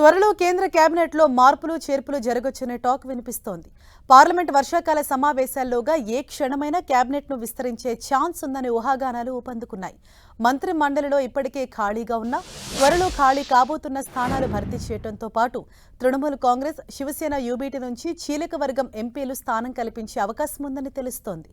త్వరలో కేంద్ర కేబినెట్లో మార్పులు చేర్పులు జరగొచ్చనే టాక్ వినిపిస్తోంది. పార్లమెంట్ వర్షాకాల సమావేశాల్లోగా ఏ క్షణమైనా కేబినెట్ను విస్తరించే ఛాన్స్ ఉందనే ఊహాగానాలు ఊపందుకున్నాయి. మంత్రి మండలిలో ఇప్పటికే ఖాళీగా ఉన్న, త్వరలో ఖాళీ కాబోతున్న స్థానాలు భర్తీ చేయడంతో పాటు తృణమూల్ కాంగ్రెస్, శివసేన యూబీటీ నుంచి చీలిక వర్గం ఎంపీలు స్థానం కల్పించే అవకాశం ఉందని తెలుస్తోంది.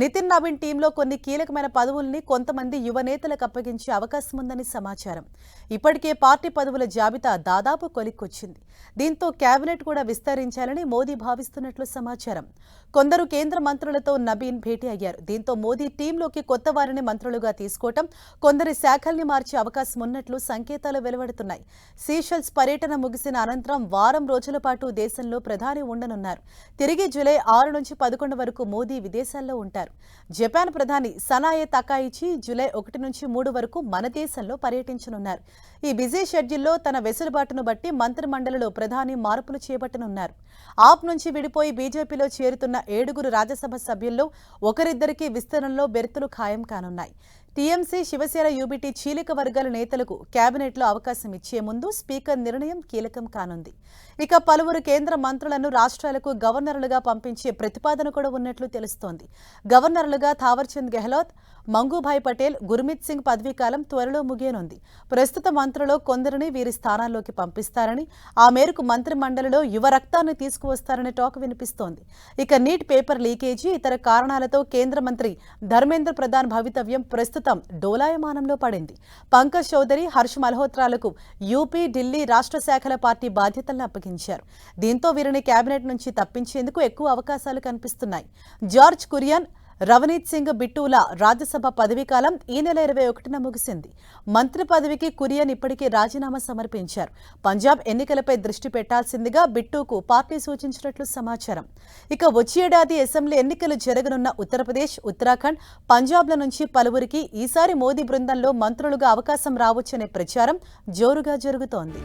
నితిన్ నవీన్ టీంలో కొన్ని కీలకమైన పదవుల్ని కొంతమంది యువ నేతలకు అప్పగించే అవకాశం ఉందని సమాచారం. ఇప్పటికే పార్టీ పదవుల జాబితా దాదాపు కొలిక్కొచ్చింది. దీంతో కేబినెట్ కూడా విస్తరించాలని మోదీ భావిస్తున్నట్లు సమాచారం. కొందరు కేంద్ర మంత్రులతో నబీన్ భేటీ అయ్యారు. దీంతో మోదీ టీంలోకి కొత్త వారిని మంత్రులుగా తీసుకోవటం, కొందరి శాఖల్ని మార్చే అవకాశం ఉన్నట్లు సంకేతాలు వెలువడుతున్నాయి. సీషెల్స్ పర్యటన ముగిసిన అనంతరం వారం రోజుల పాటు దేశంలో ప్రధాని ఉండనున్నారు. తిరిగి జూలై 6 నుంచి 11 వరకు మోదీ విదేశాల్లో ఉంటారు. జపాన్ ప్రధాని సనాయే తకాయిచి జూలై 1 నుంచి 3 వరకు మన దేశంలో పర్యటించనున్నారు. ఈ బిజీ షెడ్యూల్లో తన వెసులుబాటును బట్టి మంత్రి మండలిలో ప్రధాని మార్పులు చేపట్టనున్నారు. ఆప్ నుంచి విడిపోయి బీజేపీలో చేరుతున్న 7 రాజ్యసభ సభ్యుల్లో ఒకరిద్దరికి విస్తరణలో బెర్తులు ఖాయం కానున్నాయి. టీఎంసీ, శివసేన యూబీటీ చీలిక వర్గాల నేతలకు కేబినెట్లో అవకాశం ఇచ్చే ముందు స్పీకర్ నిర్ణయం కీలకం కానుంది. ఇక పలువురు కేంద్ర మంత్రులను రాష్ట్రాలకు గవర్నర్లుగా పంపించే ప్రతిపాదన కూడా ఉన్నట్లు తెలుస్తోంది. గవర్నర్లుగా థావర్చంద్ గెహ్లోట్, మంగూభాయ్ పటేల్, గుర్మిత్ సింగ్ పదవీకాలం త్వరలో ముగియనుంది. ప్రస్తుత మంత్రుల్లో కొందరిని వీరి స్థానాల్లోకి పంపిస్తారని, ఆ మేరకు మంత్రి మండలిలో యువ రక్తాన్ని తీసుకువస్తారనే టాక్ వినిపిస్తోంది. ఇక నీట్ పేపర్ లీకేజీ, ఇతర కారణాలతో కేంద్ర మంత్రి ధర్మేంద్ర ప్రధాన్ భవితవ్యం ప్రస్తుతం డోలాయమానంలో పడింది. పంకజ్ చౌదరి, హర్ష్ మల్హోత్రాలకు యూపీ, ఢిల్లీ రాష్ట్ర శాఖల పార్టీ బాధ్యతలను అప్పగించారు. దీంతో వీరిని కేబినెట్ నుంచి తప్పించేందుకు ఎక్కువ అవకాశాలు కనిపిస్తున్నాయి. జార్జ్ కురియన్, రవనీత్ సింగ్ బిట్టూల రాజ్యసభ పదవీకాలం ఈ నెల 21న ముగిసింది. మంత్రి పదవికి కురియన్ ఇప్పటికే రాజీనామా సమర్పించారు. పంజాబ్ ఎన్నికలపై దృష్టి పెట్టాల్సిందిగా బిట్టూకు పార్టీ సూచించినట్లు సమాచారం. ఇక వచ్చే ఏడాది అసెంబ్లీ ఎన్నికలు జరగనున్న ఉత్తరప్రదేశ్, ఉత్తరాఖండ్, పంజాబ్ల నుంచి పలువురికి ఈసారి మోదీ బృందంలో మంత్రులుగా అవకాశం రావచ్చనే ప్రచారం జోరుగా జరుగుతోంది.